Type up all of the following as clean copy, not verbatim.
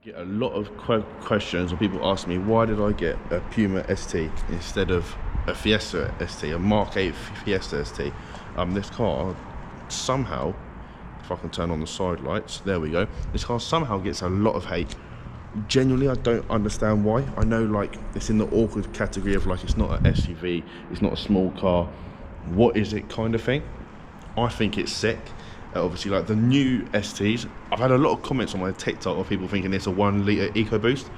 Get a lot of questions when people ask me why did I get a Puma ST instead of a Fiesta ST, a Mark 8 Fiesta ST. This car somehow, if I can turn on the side lights, there we go. This car somehow gets a lot of hate. Genuinely, I don't understand why. I know like it's in the awkward category of like it's not an SUV, it's not a small car. What is it kind of thing? I think it's sick. Obviously, like the new STs, I've had a lot of comments on my TikTok of people thinking it's a 1 litre EcoBoost.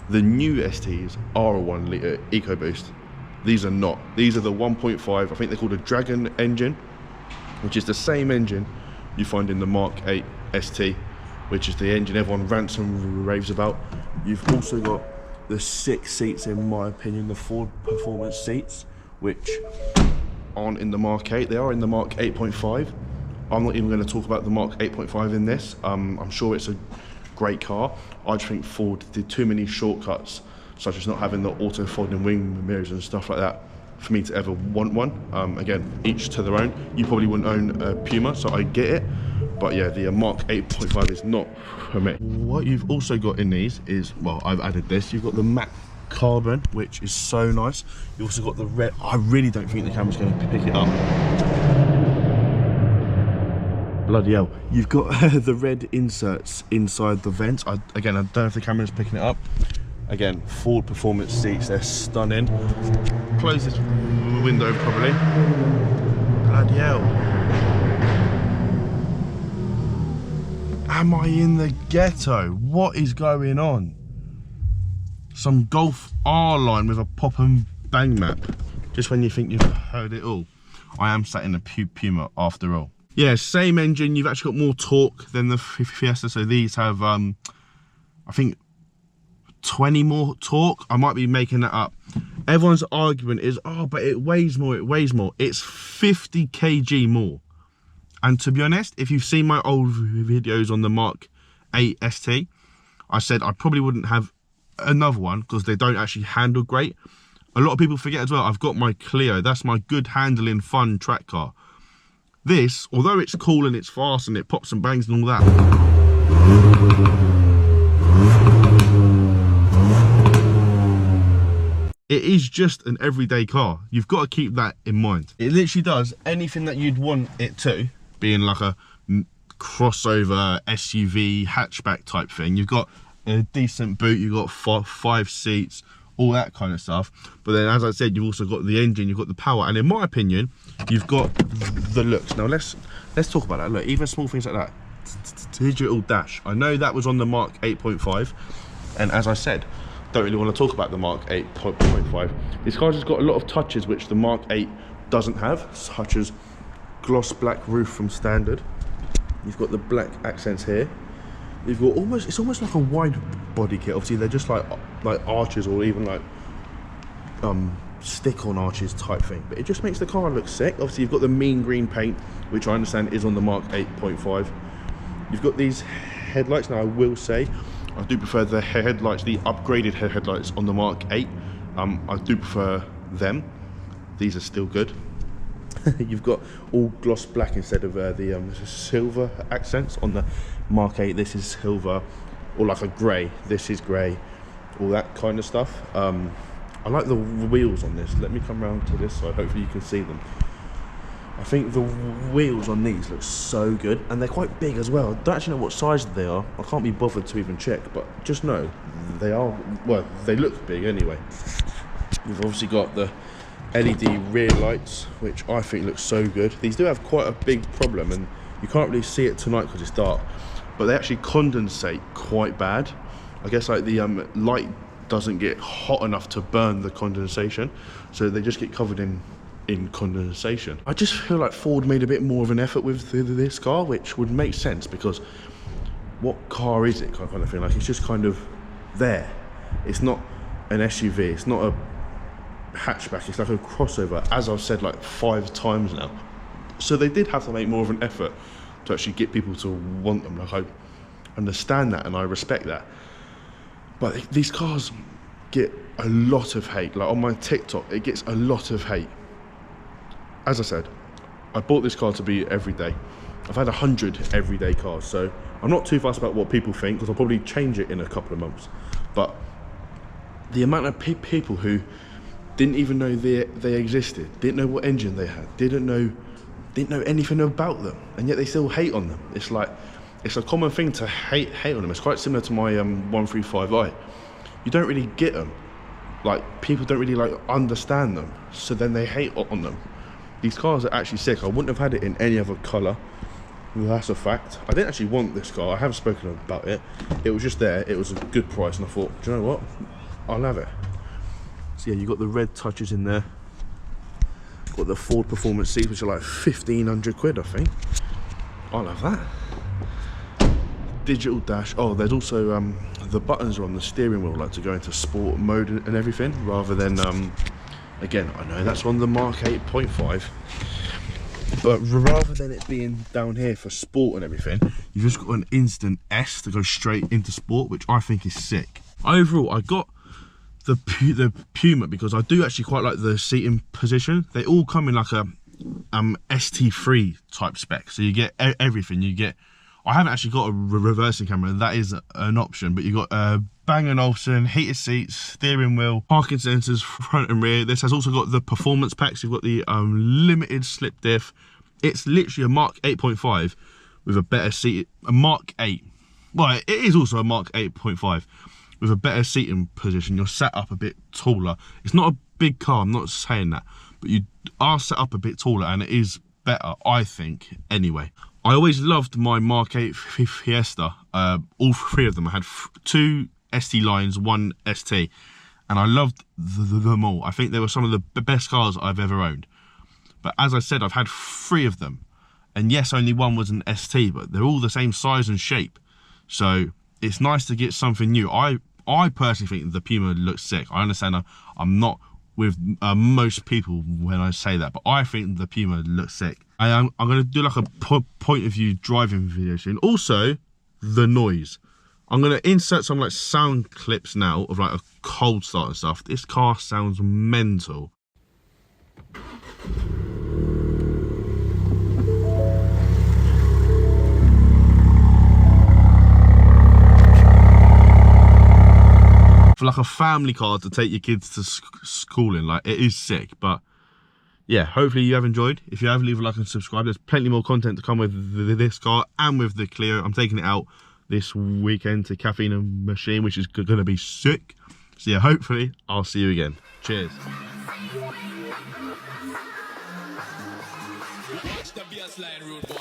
The new STs are a 1 litre EcoBoost. These are not. These are the 1.5. I think they're called a Dragon engine, which is the same engine you find in the Mark 8 ST, which is the engine everyone rants and raves about. You've also got the 6 seats, in my opinion, the Ford Performance seats, which aren't in the Mark 8. They are in the Mark 8.5. I'm not even going to talk about the Mark 8.5 in this. I'm sure it's a great car. I just think Ford did too many shortcuts, such as not having the auto folding wing mirrors and stuff like that, for me to ever want one. Again, each to their own. You probably wouldn't own a Puma, so I get it. But yeah, the Mark 8.5 is not for me. What you've also got in these is, well, I've added this. You've got the matte carbon, which is so nice. You've also got the red. I really don't think the camera's going to pick it up. Bloody hell. You've got the red inserts inside the vents. Again, I don't know if the camera's picking it up. Again, Ford Performance seats, they're stunning. Close this window probably. Bloody hell. Am I in the ghetto? What is going on? Some Golf R line with a pop and bang map. Just when you think you've heard it all. I am sat in a Puma after all. Yeah, same engine. You've actually got more torque than the Fiesta. So these have, I think, 20 more torque. I might be making that up. Everyone's argument is, oh, but it weighs more, it weighs more. It's 50 kg more. And to be honest, if you've seen my old videos on the Mark 8 ST, I said I probably wouldn't have another one because they don't actually handle great. A lot of people forget as well, I've got my Clio. That's my good handling, fun track car. This, although it's cool and it's fast and it pops and bangs and all that, it is just an everyday car. You've got to keep that in mind. It literally does anything that you'd want it to, being like a crossover SUV hatchback type thing. You've got a decent boot, you've got five seats, all that kind of stuff. But then, as I said, you've also got the engine, you've got the power, and in my opinion, you've got the looks. Now let's talk about that. Look, even small things like that. Digital dash. I know that was on the Mark 8.5, and as I said, don't really want to talk about the Mark 8.5. This car's just got a lot of touches which the Mark 8 doesn't have, such as gloss black roof from standard. You've got the black accents here. You've got it's almost like a wide body kit. Obviously they're just like arches or even like stick-on arches type thing, but it just makes the car look sick. Obviously you've got the mean green paint, which I understand is on the Mark 8.5. You've got these headlights. Now I will say I do prefer the headlights, the upgraded headlights on the Mark 8. I do prefer them. These are still good. You've got all gloss black instead of the silver accents on the Mark 8. This is silver, or like a grey. This is grey, all that kind of stuff. I like the wheels on this. Let me come around to this side, hopefully you can see them. I think the wheels on these look so good, and they're quite big as well. I don't actually know what size they are. I can't be bothered to even check, but just know they are, well, they look big anyway. You've obviously got the LED rear lights, which I think look so good. These do have quite a big problem, and you can't really see it tonight because it's dark, but they actually condensate quite bad. I guess like the light doesn't get hot enough to burn the condensation, so they just get covered in condensation. I just feel like Ford made a bit more of an effort with this car, which would make sense because what car is it kind of thing? Like, it's just kind of there. It's not an SUV, it's not a hatchback, it's like a crossover, as I've said like 5 times now. So they did have to make more of an effort to actually get people to want them. Like, I understand that and I respect that, but these cars get a lot of hate. Like on my TikTok, it gets a lot of hate. As I said, I bought this car to be everyday. I've had 100 everyday cars, so I'm not too fussed about what people think, because I'll probably change it in a couple of months. But the amount of people who didn't even know they existed, didn't know what engine they had, didn't know anything about them, and yet they still hate on them. It's like, it's a common thing to hate on them. It's quite similar to my 135i. You don't really get them. Like, people don't really like understand them, so then they hate on them. These cars are actually sick. I wouldn't have had it in any other colour. That's a fact. I didn't actually want this car. I have spoken about it. It was just there. It was a good price, and I thought, do you know what? I'll have it. So yeah, you got the red touches in there. Got the Ford Performance seats, which are like 1,500 quid, I think. I'll have that. Digital dash. Oh, there's also the buttons are on the steering wheel, like to go into sport mode and everything, rather than again, I know that's on the Mark 8.5, but rather than it being down here for sport and everything, you've just got an instant S to go straight into sport, which I think is sick. Overall, I got the Puma because I do actually quite like the seating position. They all come in like a ST3 type spec, so you get everything. You get, I haven't actually got a reversing camera, that is an option, but you've got Bang & Olufsen, heated seats, steering wheel, parking sensors front and rear. This has also got the performance packs. You've got the limited slip diff. It's literally a Mark 8.5 with a better seat, a Mark 8. Well, it is also a Mark 8.5 with a better seating position. You're sat up a bit taller. It's not a big car, I'm not saying that, but you are set up a bit taller, and it is better, I think, anyway. I always loved my Mark 8 Fiesta, all three of them. I had 2 ST lines, 1 ST, and I loved them all. I think they were some of the best cars I've ever owned. But as I said, I've had 3 of them, and yes, only 1 was an ST, but they're all the same size and shape, so it's nice to get something new. I personally think the Puma looks sick. I understand I'm not with most people when I say that, but I think the Puma looks sick. I'm going to do like a point of view driving video soon. Also, the noise. I'm going to insert some like sound clips now of like a cold start and stuff. This car sounds mental. For like a family car to take your kids to school in, like, it is sick. But yeah, hopefully you have enjoyed. If you have, leave a like and subscribe. There's plenty more content to come with this car and with the Clio. I'm taking it out this weekend to Caffeine and Machine, which is going to be sick. So yeah, hopefully I'll see you again. Cheers. Watch the baseline, rude boy.